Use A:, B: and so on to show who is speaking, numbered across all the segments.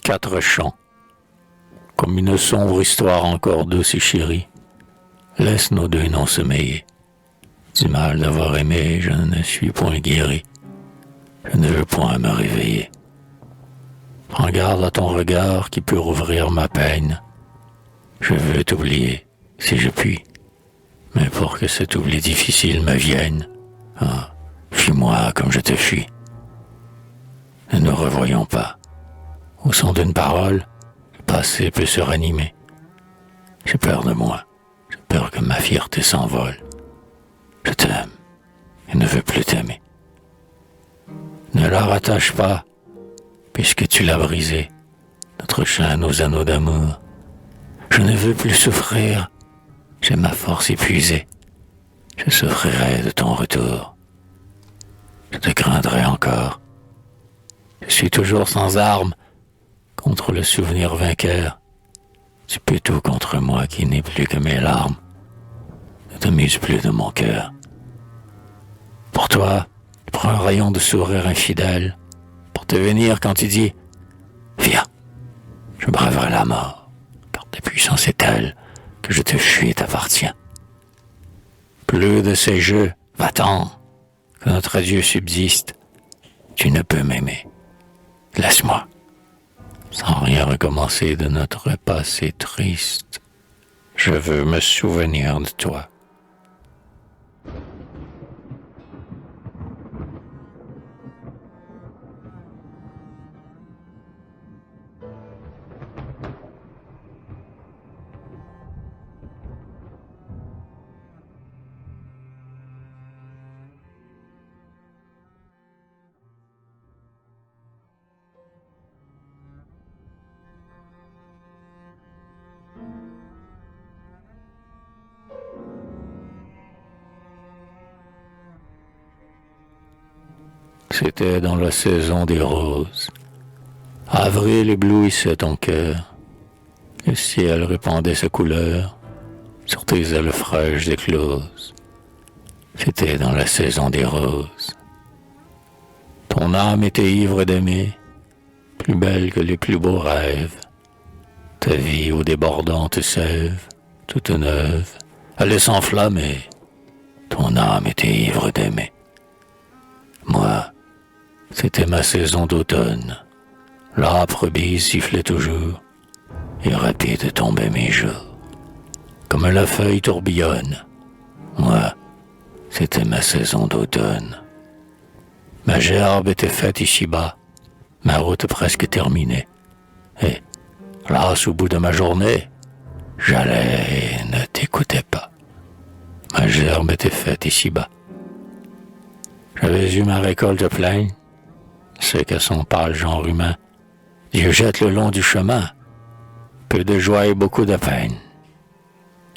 A: 4 chants, comme une sombre histoire encore douce et chérie. Laisse nos deux noms sommeiller. Du mal d'avoir aimé, je ne suis point guéri. Je ne veux point me réveiller. Prends garde à ton regard qui peut rouvrir ma peine. Je veux t'oublier, si je puis. Mais pour que cet oubli difficile me vienne, ah, fuis-moi comme je te fuis. Ne nous revoyons pas. Au son d'une parole, le passé peut se ranimer. J'ai peur de moi. J'ai peur que ma fierté s'envole. Je t'aime et ne veux plus t'aimer. Ne la rattache pas, puisque tu l'as brisé, notre chaîne aux anneaux d'amour. Je ne veux plus souffrir, j'ai ma force épuisée. Je souffrirai de ton retour. Je te craindrai encore. Je suis toujours sans armes contre le souvenir vainqueur. Tu peux tout contre moi qui n'ai plus que mes larmes. Ne t'amuse plus de mon cœur. Pour toi, je prends un rayon de sourire infidèle pour te venir quand tu dis « Viens, je braverai la mort, car ta puissance est telle que je te fuis et t'appartiens. » Plus de ces jeux, va-t'en, que notre adieu subsiste. Tu ne peux m'aimer. Laisse-moi, sans rien recommencer de notre passé triste. Je veux me souvenir de toi. C'était dans la saison des roses. Avril éblouissait ton cœur. Le ciel répandait sa couleur sur tes ailes fraîches écloses. C'était dans la saison des roses. Ton âme était ivre d'aimer, plus belle que les plus beaux rêves. Ta vie aux débordantes sèves, toute neuve, allait s'enflammer. Ton âme était ivre d'aimer. Moi, c'était ma saison d'automne. L'âpre bise sifflait toujours, et rapide tombaient mes jours. Comme la feuille tourbillonne, moi, c'était ma saison d'automne. Ma gerbe était faite ici-bas, ma route presque terminée. Et, lasse au bout de ma journée, j'allais et ne t'écoutais pas. Ma gerbe était faite ici-bas. J'avais eu ma récolte pleine, c'est que son pâle genre humain, Dieu jette le long du chemin, peu de joie et beaucoup de peine.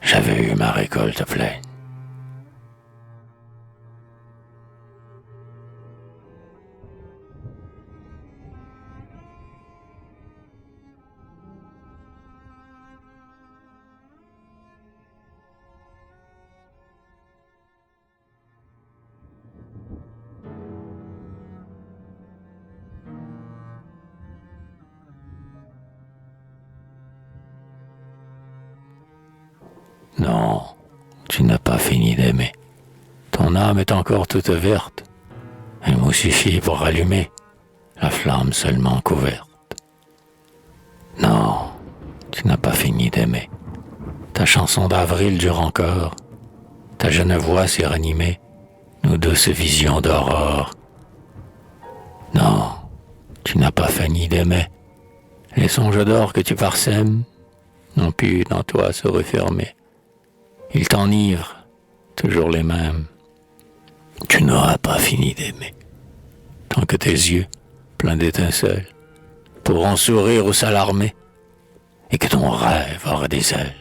A: J'avais eu ma récolte pleine. Non, tu n'as pas fini d'aimer. Ton âme est encore toute verte. Un mot suffit pour rallumer la flamme seulement couverte. Non, tu n'as pas fini d'aimer. Ta chanson d'avril dure encore. Ta jeune voix s'est ranimée, nos douces visions d'aurore. Non, tu n'as pas fini d'aimer. Les songes d'or que tu parsèmes n'ont pu dans toi se refermer. Ils t'enivrent, toujours les mêmes. Tu n'auras pas fini d'aimer. Tant que tes yeux, pleins d'étincelles, pourront sourire ou s'alarmer, et que ton rêve aura des ailes.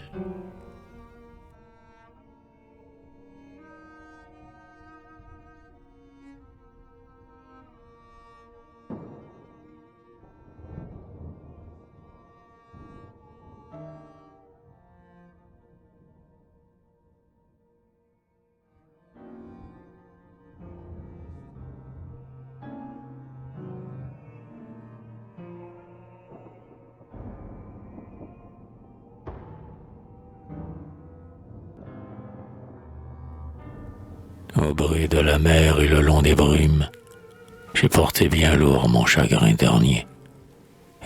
A: Au bruit de la mer et le long des brumes, j'ai porté bien lourd mon chagrin dernier,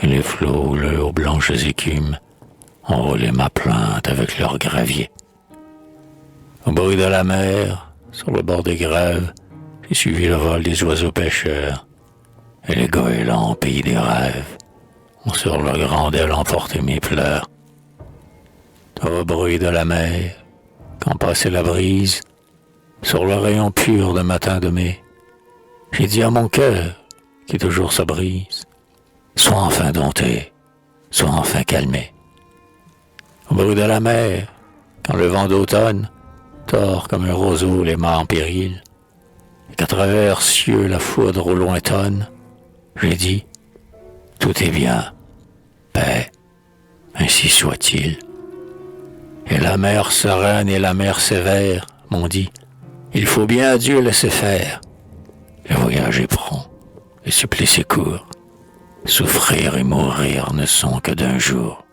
A: et les flots, leurs blanches écumes, ont roulé ma plainte avec leur gravier. Au bruit de la mer, sur le bord des grèves, j'ai suivi le vol des oiseaux pêcheurs, et les goélands, pays des rêves, ont sur leur grande aile emporté mes pleurs. Au bruit de la mer, quand passait la brise, sur le rayon pur de matin de mai, j'ai dit à mon cœur, qui toujours se brise, sois enfin dompté, sois enfin calmé. Au bruit de la mer, quand le vent d'automne tord comme un roseau les mâts en péril, et qu'à travers cieux la foudre au loin tonne, j'ai dit, tout est bien, paix, ainsi soit-il. Et la mer sereine et la mer sévère m'ont dit, il faut bien à Dieu laisser faire. Le voyage est prompt, le supplice est court. Souffrir et mourir ne sont que d'un jour.